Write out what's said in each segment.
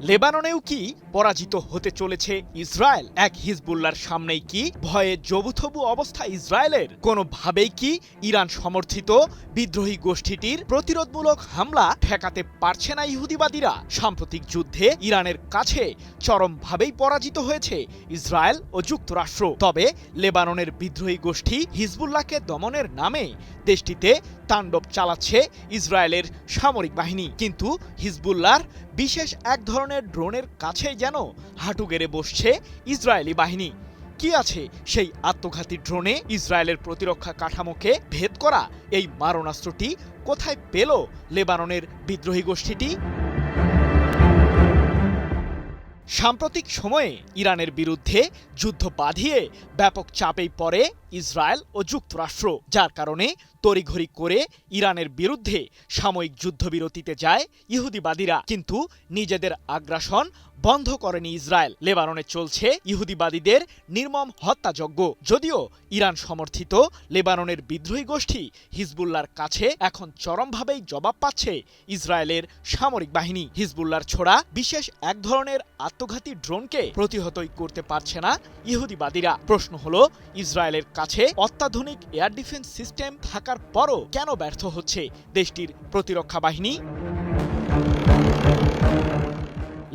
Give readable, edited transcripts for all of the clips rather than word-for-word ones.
লেবাননেও কি পরাজিত হতে চলেছে ইসরায়েল? এক হিজবুল্লাহর সামনেই কি ভয়ে জবুথবু অবস্থা ইসরায়েলের? কোনোভাবেই কি ইরান সমর্থিত বিদ্রোহী গোষ্ঠীটির প্রতিরোধমূলক হামলা ঠেকাতে পারছে না ইহুদিবাদীরা? সাম্প্রতিক যুদ্ধে ইরানের কাছে চরমভাবেই পরাজিত হয়েছে ইসরায়েল ও যুক্তরাষ্ট্র। তবে লেবাননের বিদ্রোহী গোষ্ঠী হিজবুল্লাহকে দমনের নামে দেশটিতে তাণ্ডব চালাচ্ছে ইসরায়েলের সামরিক বাহিনী। কিন্তু হিজবুল্লাহর বিশেষ এক ধরনের ড্রোনের কাছেই যেন হাঁটু গেড়ে বসছে ইসরায়েলি বাহিনী। কি আছে সেই আত্মঘাতী ড্রোনে? ইসরায়েলের প্রতিরক্ষা কাঠামোকে ভেদ করা এই মারণাস্ত্রটি কোথায় পেল লেবাননের বিদ্রোহী গোষ্ঠীটি? সাম্প্রতিক সময়ে ইরানের বিরুদ্ধে যুদ্ধ বাঁধিয়ে ব্যাপক চাপেই পড়ে ইসরায়েল ও যুক্তরাষ্ট্র, যার কারণে তড়িঘড়ি করে ইরানের বিরুদ্ধে সাময়িক যুদ্ধবিরতিতে যায় ইহুদিবাদীরা। কিন্তু নিজেদের আগ্রাসন বন্ধ করেনি ইসরায়েল। লেবাননে চলছে ইহুদিবাদীদের নির্মম হত্যাযজ্ঞ। যদিও ইরান সমর্থিত লেবাননের বিদ্রোহী গোষ্ঠী হিজবুল্লাহর কাছে এখন চরমভাবেই জবাব পাচ্ছে ইসরায়েলের সামরিক বাহিনী। হিজবুল্লাহর ছোড়া বিশেষ এক ধরনের আত্মঘাতী ড্রোনকে প্রতিহতই করতে পারছে না ইহুদিবাদীরা। প্রশ্ন হলো, ইসরায়েলের কাছে অত্যাধুনিক এয়ার ডিফেন্স সিস্টেম থাকার পরও কেন ব্যর্থ হচ্ছে দেশটির প্রতিরক্ষা বাহিনী?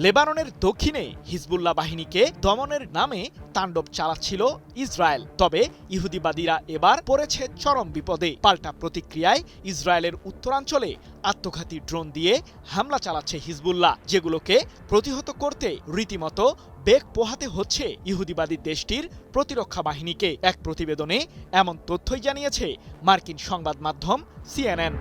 লেবাননের দক্ষিণে হিজবুল্লাহ বাহিনীকে দমনের নামে তাণ্ডব চালাচ্ছিল ইসরায়েল। তবে ইহুদিবাদীরা এবার পড়েছে চরম বিপদে। পাল্টা প্রতিক্রিয়ায় ইসরায়েলের উত্তরাঞ্চলে আত্মঘাতী ড্রোন দিয়ে হামলা চালাচ্ছে হিজবুল্লাহ, যেগুলোকে প্রতিহত করতে রীতিমতো বেগ পোহাতে হচ্ছে ইহুদিবাদী দেশটির প্রতিরক্ষা বাহিনীকে। এক প্রতিবেদনে এমন তথ্যই জানিয়েছে মার্কিন সংবাদ মাধ্যম সিএনএন।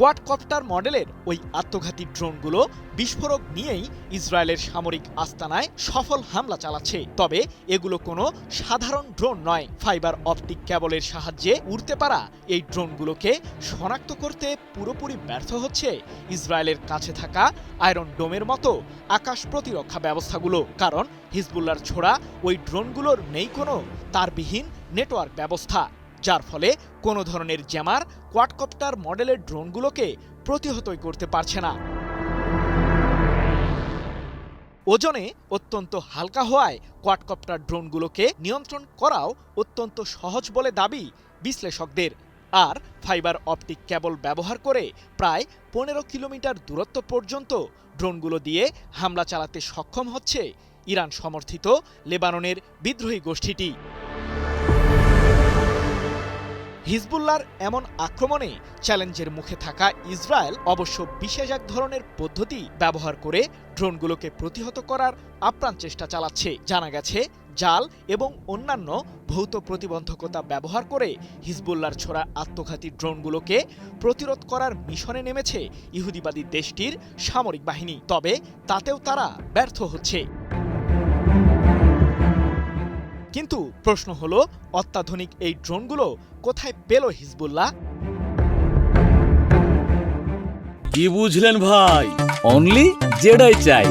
কোয়াডকপ্টার মডেলের ওই আত্মঘাতী ড্রোনগুলো বিস্ফোরক নিয়েই ইসরায়েলের সামরিক আস্তানায় সফল হামলা চালাচ্ছে। তবে এগুলো কোনো সাধারণ ড্রোন নয়। ফাইবার অপটিক কেবলের সাহায্যে উড়তে পারা এই ড্রোনগুলোকে শনাক্ত করতে পুরোপুরি ব্যর্থ হচ্ছে ইসরায়েলের কাছে থাকা আয়রন ডোমের মতো আকাশ প্রতিরক্ষা ব্যবস্থাগুলো। কারণ হিজবুল্লাহর ছোড়া ওই ড্রোনগুলোর নেই কোনো তারবিহীন নেটওয়ার্ক ব্যবস্থা, যার ফলে কোনো ধরনের জ্যামার কোয়াডকপ্টার মডেলের ড্রোনগুলোকে প্রতিহতই করতে পারছে না। ওজনে অত্যন্ত হালকা হওয়ায় কোয়াডকপ্টার ড্রোনগুলোকে নিয়ন্ত্রণ করাও অত্যন্ত সহজ বলে দাবি বিশ্লেষকদের। আর ফাইবার অপটিক কেবল ব্যবহার করে প্রায় 15 কিলোমিটার দূরত্ব পর্যন্ত ড্রোনগুলো দিয়ে হামলা চালাতে সক্ষম হচ্ছে ইরান সমর্থিত লেবাননের বিদ্রোহী গোষ্ঠীটি। হিজবুল্লাহর এমন আক্রমণে চ্যালেঞ্জের মুখে থাকা ইসরায়েল অবশ্য বিশেষ এক ধরনের পদ্ধতি ব্যবহার করে ড্রোনগুলোকে প্রতিহত করার আপ্রাণ চেষ্টা চালাচ্ছে। জানা গেছে, জাল এবং অন্যান্য ভৌত প্রতিবন্ধকতা ব্যবহার করে হিজবুল্লাহর ছোড়া আত্মঘাতী ড্রোনগুলোকে প্রতিরোধ করার মিশনে নেমেছে ইহুদিবাদী দেশটির সামরিক বাহিনী। তবে তাতেও তারা ব্যর্থ হচ্ছে। কিন্তু প্রশ্ন হলো, অত্যাধুনিক এই ড্রোনগুলো কোথায় পেল হিজবুল্লাহ? কি বুঝলেন ভাই? অনলি জেডাই চাই।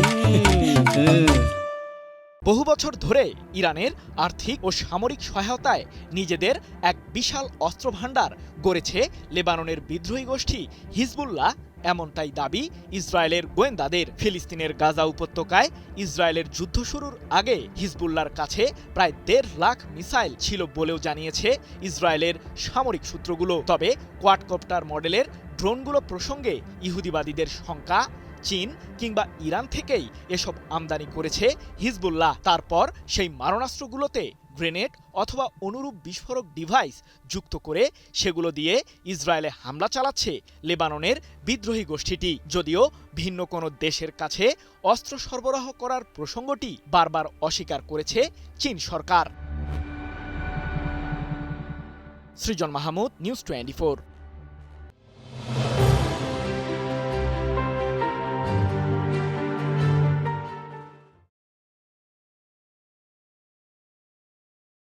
বহু বছর ধরে ইরানের আর্থিক ও সামরিক সহায়তায় নিজেদের এক বিশাল অস্ত্রভাণ্ডার গড়েছে লেবাননের বিদ্রোহী গোষ্ঠী হিজবুল্লাহ, এমনটাই দাবি ইসরায়েলের গোয়েন্দাদের। ফিলিস্তিনের গাজা উপত্যকায় ইসরায়েলের যুদ্ধ শুরুর আগে হিজবুল্লাহর কাছে প্রায় 1.5 লাখ মিসাইল ছিল বলেও জানিয়েছে ইসরায়েলের সামরিক সূত্রগুলো। তবে কোয়াডকপ্টার মডেলের ড্রোনগুলো প্রসঙ্গে ইহুদিবাদীদের শঙ্কা, চীন কিংবা ইরান থেকেই এসব আমদানি করেছে হিজবুল্লাহ। তারপর সেই মারণাস্ত্রগুলোতে গ্রেনেড অথবা অনুরূপ বিস্ফোরক ডিভাইস যুক্ত করে সেগুলো দিয়ে ইসরায়েলে হামলা চালাচ্ছে লেবাননের বিদ্রোহী গোষ্ঠীটি। যদিও ভিন্ন কোনো দেশের কাছে অস্ত্র সরবরাহ করার প্রসঙ্গটি বারবার অস্বীকার করেছে চীন সরকার। সৃজন মাহমুদ, নিউজ 24।